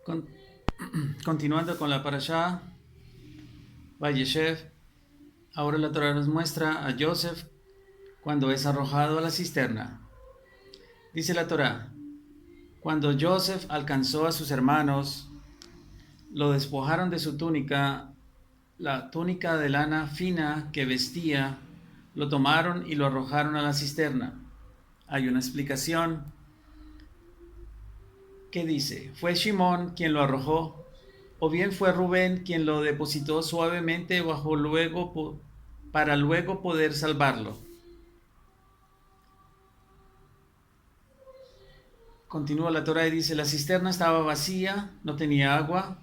Con- Continuando con la parashá, Vayeshev, ahora la Torah nos muestra a Joseph cuando es arrojado a la cisterna. Dice la Torah, cuando Joseph alcanzó a sus hermanos, lo despojaron de su túnica, la túnica de lana fina que vestía, lo tomaron y lo arrojaron a la cisterna. Hay una explicación que dice, ¿fue Shimón quien lo arrojó? ¿O bien fue Rubén quien lo depositó suavemente para luego poder salvarlo? Continúa la Torah y dice, la cisterna estaba vacía, no tenía agua.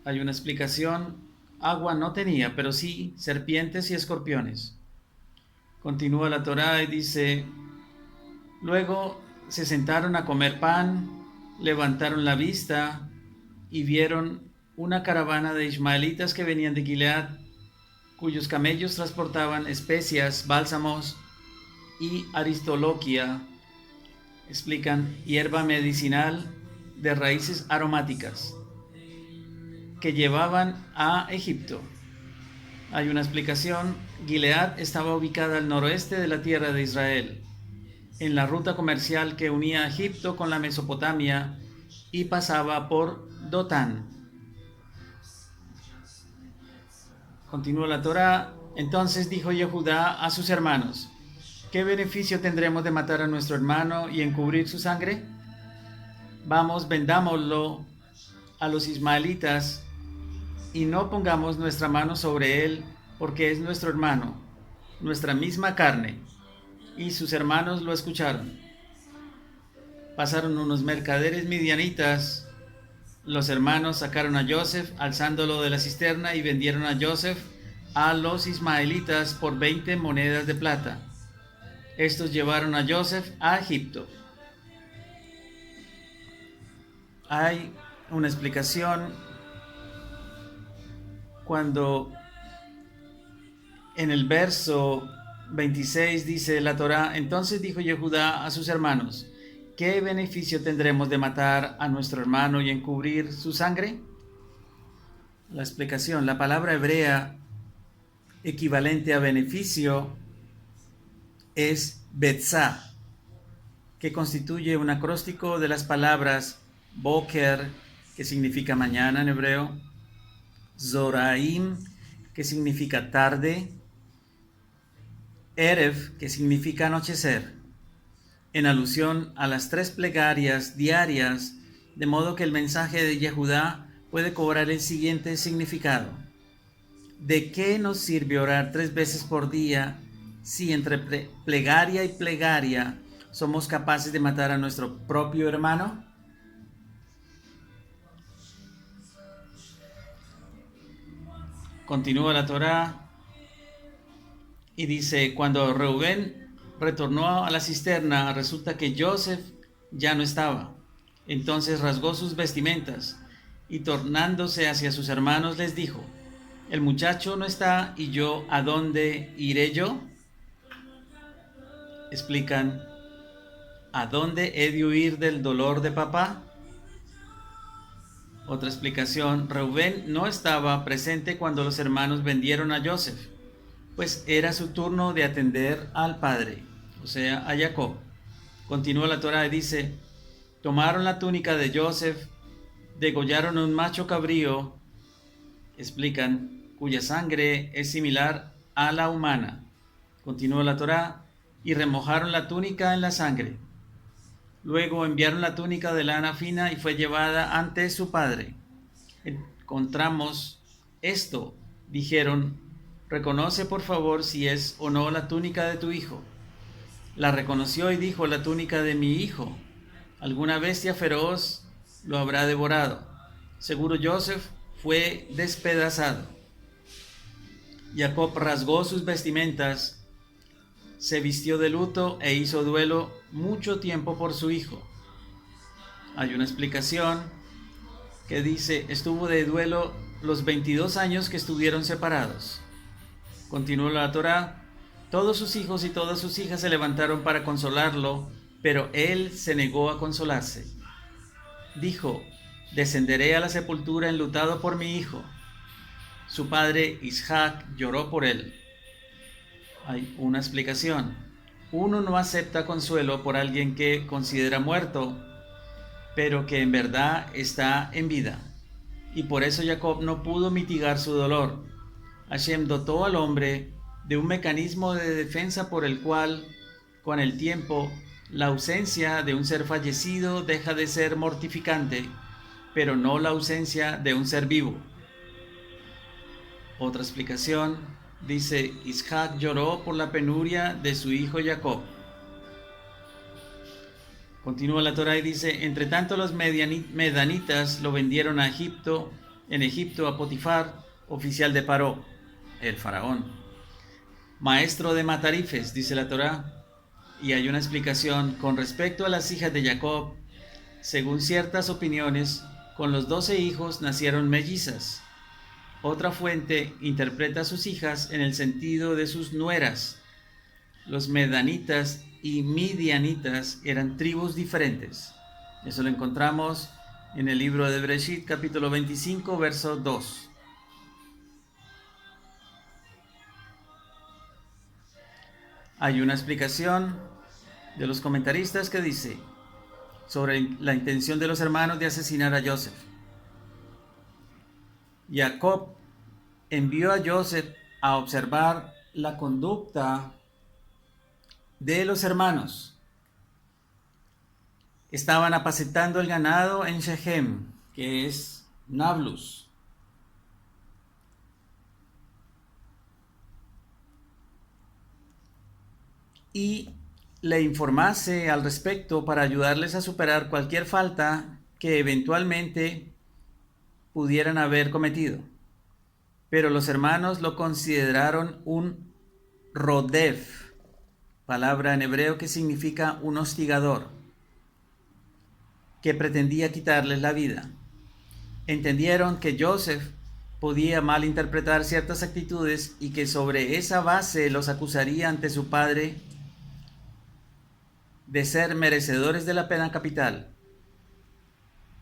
Hay una explicación, agua no tenía, pero sí serpientes y escorpiones. Continúa la Torah y dice, luego se sentaron a comer pan, levantaron la vista y vieron una caravana de ismaelitas que venían de Gilead, cuyos camellos transportaban especias, bálsamos y aristoloquia, explican hierba medicinal de raíces aromáticas, que llevaban a Egipto. Hay una explicación, Gilead estaba ubicada al noroeste de la tierra de Israel, en la ruta comercial que unía a Egipto con la Mesopotamia y pasaba por Dotán. Continúa la Torah, entonces dijo Yehudá a sus hermanos, ¿qué beneficio tendremos de matar a nuestro hermano y encubrir su sangre? Vamos, vendámoslo a los ismaelitas y no pongamos nuestra mano sobre él, porque es nuestro hermano, nuestra misma carne. Y sus hermanos lo escucharon. Pasaron unos mercaderes midianitas. Los hermanos sacaron a Joseph, alzándolo de la cisterna, y vendieron a Joseph a los ismaelitas por 20 monedas de plata. Estos llevaron a Joseph a Egipto. Hay una explicación cuando en el verso 26 dice la Torá, entonces dijo Yehudá a sus hermanos, ¿qué beneficio tendremos de matar a nuestro hermano y encubrir su sangre? La explicación, la palabra hebrea equivalente a beneficio es betzá, que constituye un acróstico de las palabras boker, que significa mañana en hebreo, zoraim, que significa tarde, erev, que significa anochecer, en alusión a las 3 plegarias diarias, de modo que el mensaje de Yehudá puede cobrar el siguiente significado. ¿De qué nos sirve orar 3 veces por día si entre plegaria y plegaria somos capaces de matar a nuestro propio hermano? Continúa la Torá y dice, cuando Reubén retornó a la cisterna, resulta que Joseph ya no estaba. Entonces rasgó sus vestimentas y tornándose hacia sus hermanos les dijo, el muchacho no está y yo, ¿a dónde iré yo? Explican, ¿a dónde he de huir del dolor de papá? Otra explicación, Reubén no estaba presente cuando los hermanos vendieron a Joseph, pues era su turno de atender al padre, o sea, a Jacob. Continúa la Torá y dice, tomaron la túnica de Joseph, degollaron un macho cabrío, explican, cuya sangre es similar a la humana. Continúa la Torá, y remojaron la túnica en la sangre. Luego enviaron la túnica de lana fina y fue llevada ante su padre. Encontramos esto, dijeron, reconoce por favor si es o no la túnica de tu hijo. La reconoció y dijo, la túnica de mi hijo. Alguna bestia feroz lo habrá devorado. Seguro Joseph fue despedazado. Jacob rasgó sus vestimentas, se vistió de luto e hizo duelo mucho tiempo por su hijo. Hay una explicación que dice, estuvo de duelo los 22 años que estuvieron separados. Continuó la Torá, todos sus hijos y todas sus hijas se levantaron para consolarlo, pero él se negó a consolarse. Dijo, Descenderé a la sepultura enlutado por mi hijo. Su padre Isaac lloró por él. Hay una explicación. Uno no acepta consuelo por alguien que considera muerto, pero que en verdad está en vida. Y por eso Jacob no pudo mitigar su dolor. Hashem dotó al hombre de un mecanismo de defensa por el cual, con el tiempo, la ausencia de un ser fallecido deja de ser mortificante, pero no la ausencia de un ser vivo. Otra explicación dice: Isaac lloró por la penuria de su hijo Jacob. Continúa la Torá y dice: entre tanto los medanitas lo vendieron a Egipto, en Egipto a Potifar, oficial de Paró, el faraón, maestro de matarifes, dice la Torá. Y hay una explicación con respecto a las hijas de Jacob. Según ciertas opiniones, con los 12 hijos nacieron mellizas. Otra fuente interpreta a sus hijas en el sentido de sus nueras. Los medanitas y midianitas eran tribus diferentes. Eso lo encontramos en el libro de Bereshit, capítulo 25, verso 2. Hay una explicación de los comentaristas que dice sobre la intención de los hermanos de asesinar a Joseph. Jacob envió a Joseph a observar la conducta de los hermanos. Estaban apacentando el ganado en Shechem, que es Nablus. Y le informase al respecto para ayudarles a superar cualquier falta que eventualmente pudieran haber cometido. Pero los hermanos lo consideraron un rodef, palabra en hebreo que significa un hostigador, que pretendía quitarles la vida. Entendieron que Joseph podía malinterpretar ciertas actitudes y que sobre esa base los acusaría ante su padre de ser merecedores de la pena capital.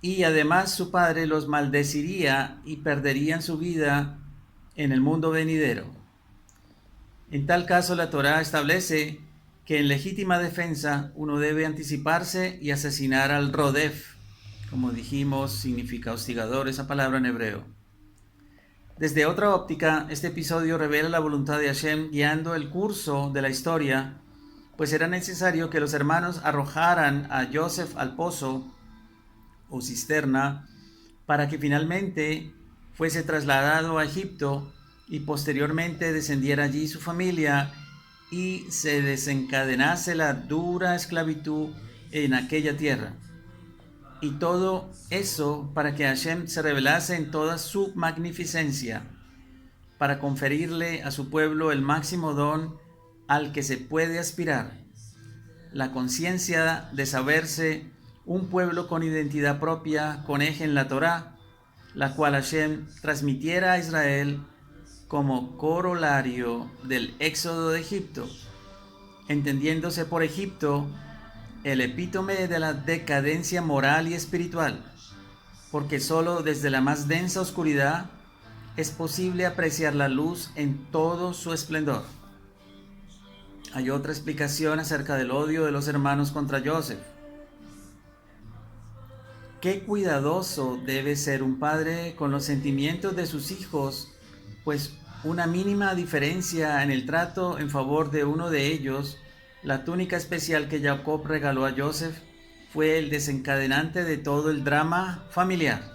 Y además su padre los maldeciría y perderían su vida en el mundo venidero. En tal caso, la Torá establece que en legítima defensa uno debe anticiparse y asesinar al rodef. Como dijimos, significa hostigador esa palabra en hebreo. Desde otra óptica, este episodio revela la voluntad de Hashem guiando el curso de la historia, pues era necesario que los hermanos arrojaran a Joseph al pozo o cisterna para que finalmente fuese trasladado a Egipto y posteriormente descendiera allí su familia y se desencadenase la dura esclavitud en aquella tierra. Y todo eso para que Hashem se revelase en toda su magnificencia, para conferirle a su pueblo el máximo don al que se puede aspirar, la conciencia de saberse un pueblo con identidad propia, con eje en la Torá, la cual Hashem transmitiera a Israel como corolario del éxodo de Egipto, entendiéndose por Egipto el epítome de la decadencia moral y espiritual, porque sólo desde la más densa oscuridad es posible apreciar la luz en todo su esplendor. Hay otra explicación acerca del odio de los hermanos contra Joseph. Qué cuidadoso debe ser un padre con los sentimientos de sus hijos, pues una mínima diferencia en el trato en favor de uno de ellos, la túnica especial que Jacob regaló a Joseph, fue el desencadenante de todo el drama familiar.